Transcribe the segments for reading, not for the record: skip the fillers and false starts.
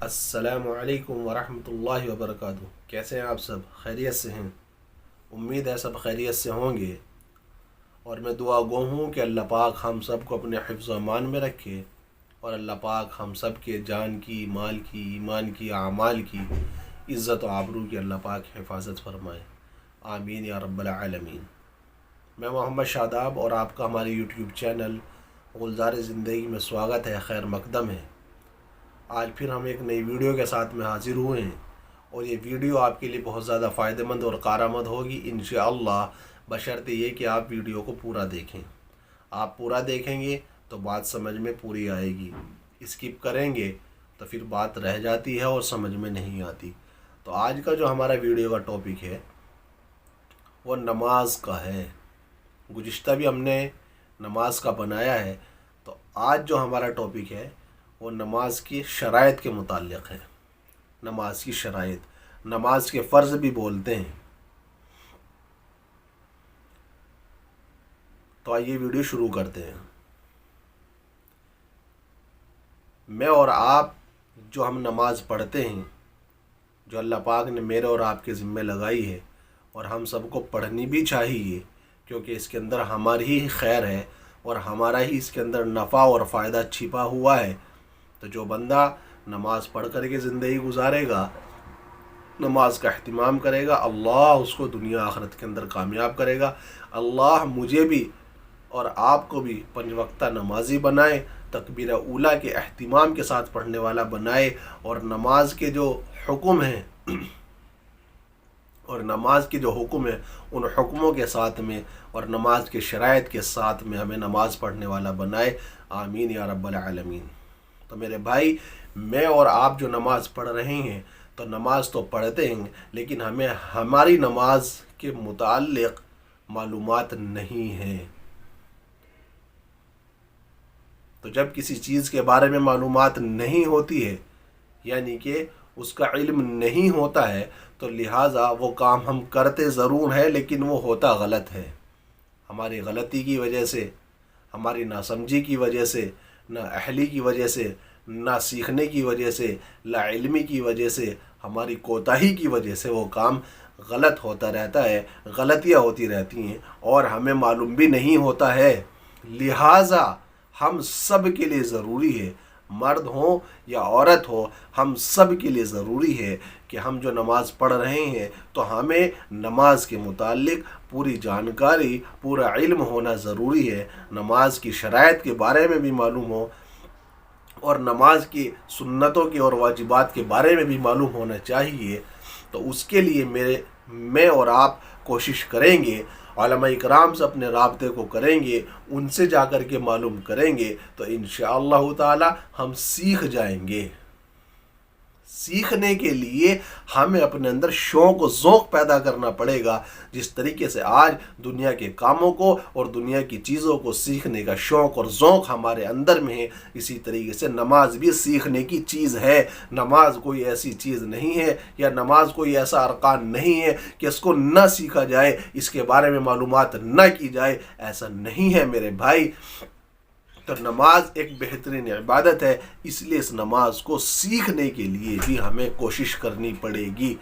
السلام علیکم ورحمۃ اللہ وبرکاتہ۔ کیسے ہیں آپ سب؟ خیریت سے ہیں؟ امید ہے سب خیریت سے ہوں گے، اور میں دعا گو ہوں کہ اللہ پاک ہم سب کو اپنے حفظ و امان میں رکھے، اور اللہ پاک ہم سب کے جان کی، مال کی، ایمان کی، اعمال کی، عزت و آبرو کی اللہ پاک حفاظت فرمائے، آمین یا رب العالمین۔ میں محمد شاداب، اور آپ کا ہمارے یوٹیوب چینل گلزار زندگی میں سواگت ہے، خیر مقدم ہے۔ آج پھر ہم ایک نئی ویڈیو کے ساتھ میں حاضر ہوئے ہیں، اور یہ ویڈیو آپ کے لیے بہت زیادہ فائدہ مند اور کارآمد ہوگی انشاءاللہ، بشرط یہ کہ آپ ویڈیو کو پورا دیکھیں۔ آپ پورا دیکھیں گے تو بات سمجھ میں پوری آئے گی، اسکپ کریں گے تو پھر بات رہ جاتی ہے اور سمجھ میں نہیں آتی۔ تو آج کا جو ہمارا ویڈیو کا ٹاپک ہے وہ نماز کا ہے۔ گزشتہ بھی ہم نے نماز کا بنایا ہے، تو آج جو ہمارا ٹاپک ہے وہ نماز کی شرائط کے متعلق ہے۔ نماز کی شرائط، نماز کے فرض بھی بولتے ہیں۔ تو آئیے ویڈیو شروع کرتے ہیں۔ میں اور آپ جو ہم نماز پڑھتے ہیں، جو اللہ پاک نے میرے اور آپ کے ذمہ لگائی ہے، اور ہم سب کو پڑھنی بھی چاہیے، کیونکہ اس کے اندر ہماری ہی خیر ہے اور ہمارا ہی اس کے اندر نفع اور فائدہ چھپا ہوا ہے۔ تو جو بندہ نماز پڑھ کر کے زندگی گزارے گا، نماز کا اہتمام کرے گا، اللہ اس کو دنیا آخرت کے اندر کامیاب کرے گا۔ اللہ مجھے بھی اور آپ کو بھی 5 وقتہ نمازی بنائے، تکبیر اولیٰ کے اہتمام کے ساتھ پڑھنے والا بنائے، اور نماز کے جو حکم ہیں ان حکموں کے ساتھ میں اور نماز کے شرائط کے ساتھ میں ہمیں نماز پڑھنے والا بنائے، آمین یا رب العالمین۔ تو میرے بھائی، میں اور آپ جو نماز پڑھ رہے ہیں، تو نماز تو پڑھتے ہیں، لیکن ہمیں ہماری نماز کے متعلق معلومات نہیں ہیں۔ تو جب کسی چیز کے بارے میں معلومات نہیں ہوتی ہے، یعنی کہ اس کا علم نہیں ہوتا ہے، تو لہٰذا وہ کام ہم کرتے ضرور ہیں لیکن وہ ہوتا غلط ہے۔ ہماری غلطی کی وجہ سے، ہماری ناسمجھی کی وجہ سے، نہ اہلی کی وجہ سے، نہ سیکھنے کی وجہ سے، لا علمی کی وجہ سے، ہماری کوتاہی کی وجہ سے وہ کام غلط ہوتا رہتا ہے، غلطیاں ہوتی رہتی ہیں، اور ہمیں معلوم بھی نہیں ہوتا ہے۔ لہٰذا ہم سب کے لیے ضروری ہے، مرد ہو یا عورت ہو، ہم سب کے لیے ضروری ہے کہ ہم جو نماز پڑھ رہے ہیں تو ہمیں نماز کے متعلق پوری جانکاری، پورا علم ہونا ضروری ہے، نماز کی شرائط کے بارے میں بھی معلوم ہو، اور نماز کی سنتوں کے اور واجبات کے بارے میں بھی معلوم ہونا چاہیے۔ تو اس کے لیے میں اور آپ کوشش کریں گے، علماء اکرام سے اپنے رابطے کو کریں گے، ان سے جا کر کے معلوم کریں گے، تو انشاءاللہ تعالی ہم سیکھ جائیں گے۔ سیکھنے کے لیے ہمیں اپنے اندر شوق و ذوق پیدا کرنا پڑے گا، جس طریقے سے آج دنیا کے کاموں کو اور دنیا کی چیزوں کو سیکھنے کا شوق اور ذوق ہمارے اندر میں ہے، اسی طریقے سے نماز بھی سیکھنے کی چیز ہے۔ نماز کوئی ایسی چیز نہیں ہے، یا نماز کوئی ایسا ارکان نہیں ہے کہ اس کو نہ سیکھا جائے، اس کے بارے میں معلومات نہ کی جائے، ایسا نہیں ہے میرے بھائی۔ تو نماز ایک بہترین عبادت ہے، اس لیے اس نماز کو سیکھنے کے لیے بھی ہمیں کوشش کرنی پڑے گی۔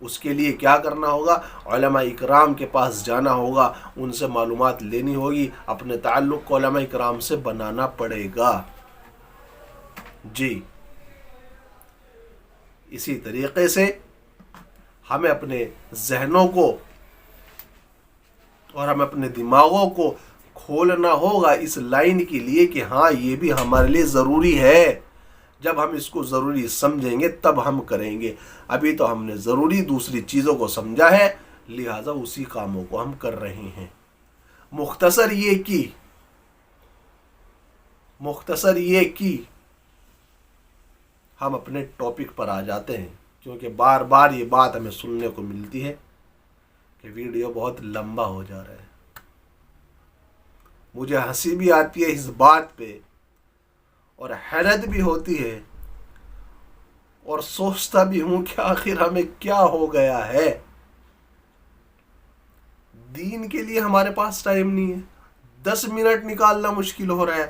اس کے لیے کیا کرنا ہوگا؟ علماء اکرام کے پاس جانا ہوگا، ان سے معلومات لینی ہوگی، اپنے تعلق کو علماء اکرام سے بنانا پڑے گا۔ جی، اسی طریقے سے ہمیں اپنے ذہنوں کو اور ہمیں اپنے دماغوں کو کھولنا ہوگا اس لائن کے لیے کہ ہاں یہ بھی ہمارے لیے ضروری ہے۔ جب ہم اس کو ضروری سمجھیں گے تب ہم کریں گے۔ ابھی تو ہم نے ضروری دوسری چیزوں کو سمجھا ہے، لہٰذا اسی کاموں کو ہم کر رہے ہیں۔ مختصر یہ کی ہم اپنے ٹاپک پر آ جاتے ہیں، کیونکہ بار بار یہ بات ہمیں سننے کو ملتی ہے کہ ویڈیو بہت لمبا ہو جا رہا ہے۔ مجھے ہنسی بھی آتی ہے اس بات پہ، اور حیرت بھی ہوتی ہے، اور سوچتا بھی ہوں کہ آخر ہمیں کیا ہو گیا ہے۔ دین کے لیے ہمارے پاس ٹائم نہیں ہے، 10 منٹ نکالنا مشکل ہو رہا ہے،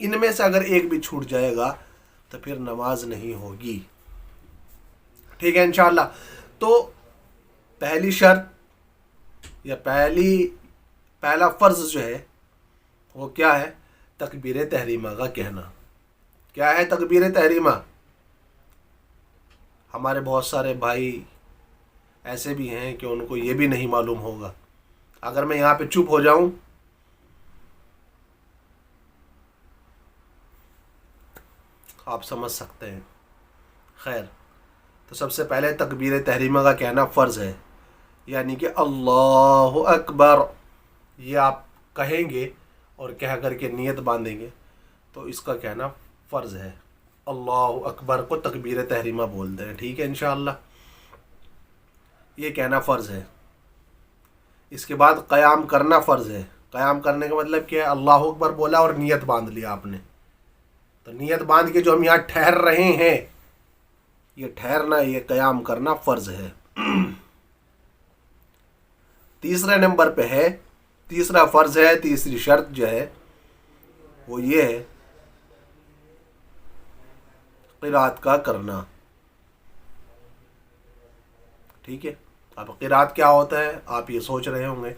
ان میں سے اگر ایک بھی چھوٹ جائے گا تو پھر نماز نہیں ہوگی. ٹھیک ہے انشاءاللہ. تو پہلی شرط یا پہلا فرض جو ہے وہ کیا ہے؟ تکبیر تحریمہ کا کہنا. کیا ہے تکبیر تحریمہ؟ ہمارے بہت سارے بھائی ایسے بھی ہیں کہ ان کو یہ بھی نہیں معلوم ہوگا. اگر میں یہاں پہ چپ ہو جاؤں آپ سمجھ سکتے ہیں. خیر، تو سب سے پہلے تکبیر تحریمہ کا کہنا فرض ہے، یعنی کہ اللہ اکبر یہ آپ کہیں گے اور کہہ کر کے نیت باندھیں گے تو اس کا کہنا فرض ہے. اللہ اکبر کو تکبیر تحریمہ بولتے ہیں. ٹھیک ہے انشاءاللہ، یہ کہنا فرض ہے. اس کے بعد قیام کرنا فرض ہے. قیام کرنے کا مطلب کیا ہے؟ اللہ اکبر بولا اور نیت باندھ لیا آپ نے، تو نیت باندھ کے جو ہم یہاں ٹھہر رہے ہیں یہ ٹھہرنا، یہ قیام کرنا فرض ہے. تیسرے نمبر پہ ہے، تیسرا فرض ہے، تیسری شرط جو ہے وہ یہ ہے قرات کا کرنا. ٹھیک ہے. اب قرات کیا ہوتا ہے آپ یہ سوچ رہے ہوں گے.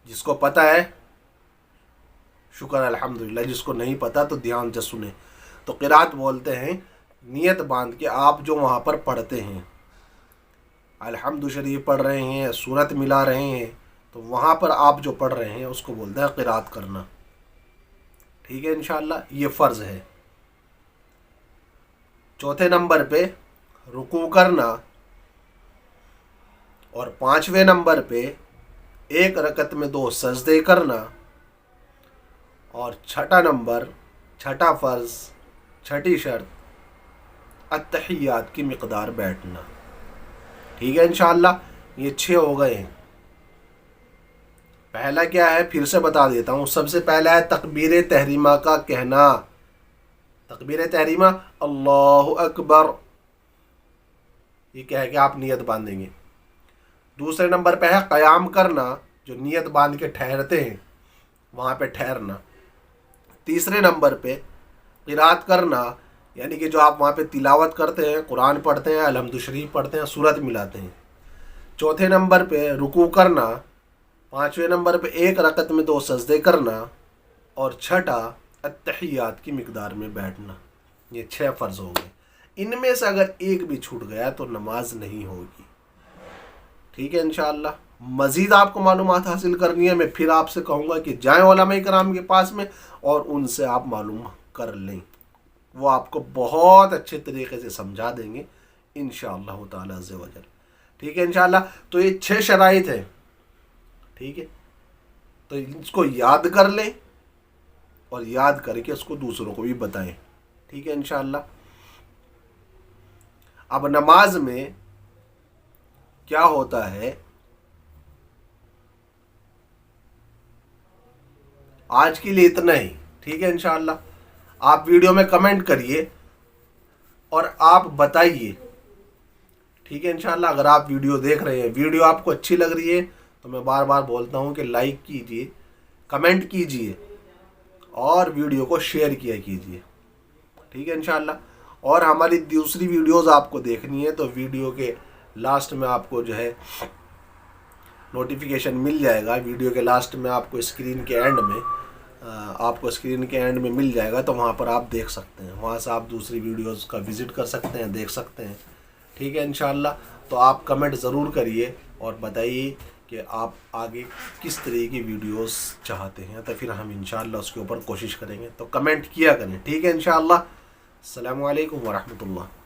جس کو پتہ ہے شکر الحمدللہ، جس کو نہیں پتہ تو دھیان سے سنیں. تو قرات بولتے ہیں نیت باندھ کے آپ جو وہاں پر پڑھتے ہیں، الحمد شریف پڑھ رہے ہیں، سورت ملا رہے ہیں، تو وہاں پر آپ جو پڑھ رہے ہیں اس کو بولتے ہیں قرات کرنا. ٹھیک ہے انشاءاللہ، یہ فرض ہے. چوتھے نمبر پہ رکوع کرنا، اور پانچویں نمبر پہ ایک رکعت میں 2 سجدے کرنا، اور چھٹا فرض، چھٹی شرط التحیات کی مقدار بیٹھنا. ٹھیک ہے انشاءاللہ، یہ 6 ہو گئے ہیں. پہلا کیا ہے پھر سے بتا دیتا ہوں. سب سے پہلا ہے تکبیر تحریمہ کا کہنا. تکبیر تحریمہ اللہ اکبر یہ کہہ کے آپ نیت باندھیں گے. دوسرے نمبر پہ ہے قیام کرنا، جو نیت باندھ کے ٹھہرتے ہیں وہاں پہ ٹھہرنا. تیسرے نمبر پہ قرات کرنا، یعنی کہ جو آپ وہاں پہ تلاوت کرتے ہیں، قرآن پڑھتے ہیں، الحمد شریف پڑھتے ہیں، سورت ملاتے ہیں. چوتھے نمبر پہ رکوع کرنا. پانچویں نمبر پہ ایک رکعت میں 2 سجدے کرنا، اور چھٹا التحیات کی مقدار میں بیٹھنا. یہ 6 فرض ہو گئے. ان میں سے اگر ایک بھی چھوٹ گیا تو نماز نہیں ہوگی. ٹھیک ہے انشاءاللہ. مزید آپ کو معلومات حاصل کرنی ہے میں پھر آپ سے کہوں گا کہ جائیں علماء کرام کے پاس میں اور ان سے آپ معلوم کر لیں. وہ آپ کو بہت اچھے طریقے سے سمجھا دیں گے انشاءاللہ تعالی عز و جل. ٹھیک ہے انشاءاللہ. تو یہ 6 شرائط ہیں. ٹھیک ہے، تو اس کو یاد کر لیں اور یاد کر کے اس کو دوسروں کو بھی بتائیں. ٹھیک ہے انشاءاللہ. اب نماز میں کیا ہوتا ہے، آج کے لیے اتنا ہی. ٹھیک ہے انشاءاللہ. آپ ویڈیو میں کمنٹ کریے اور آپ بتائیے. ٹھیک ہے انشاءاللہ. اگر آپ ویڈیو دیکھ رہے ہیں، ویڈیو آپ کو اچھی لگ رہی ہے تو میں بار بار بولتا ہوں کہ لائک کیجئے، کمنٹ کیجئے اور ویڈیو کو شیئر کیا کیجئے. ٹھیک ہے انشاءاللہ. اور ہماری دوسری ویڈیوز آپ کو دیکھنی ہے تو ویڈیو کے لاسٹ میں آپ کو جو ہے نوٹیفیکیشن مل جائے گا. ویڈیو کے لاسٹ میں آپ کو اسکرین کے اینڈ میں مل جائے گا، تو وہاں پر آپ دیکھ سکتے ہیں. وہاں سے آپ دوسری ویڈیوز کا وزٹ کر سکتے ہیں، دیکھ سکتے ہیں. ٹھیک ہے انشاءاللہ. تو آپ کمنٹ ضرور کریے اور بتائیے کہ آپ آگے کس طرح کی ویڈیوز چاہتے ہیں، تو پھر ہم انشاءاللہ اس کے اوپر کوشش کریں گے. تو کمنٹ کیا کریں. ٹھیک ہے انشاءاللہ. السلام علیکم ورحمۃ اللہ.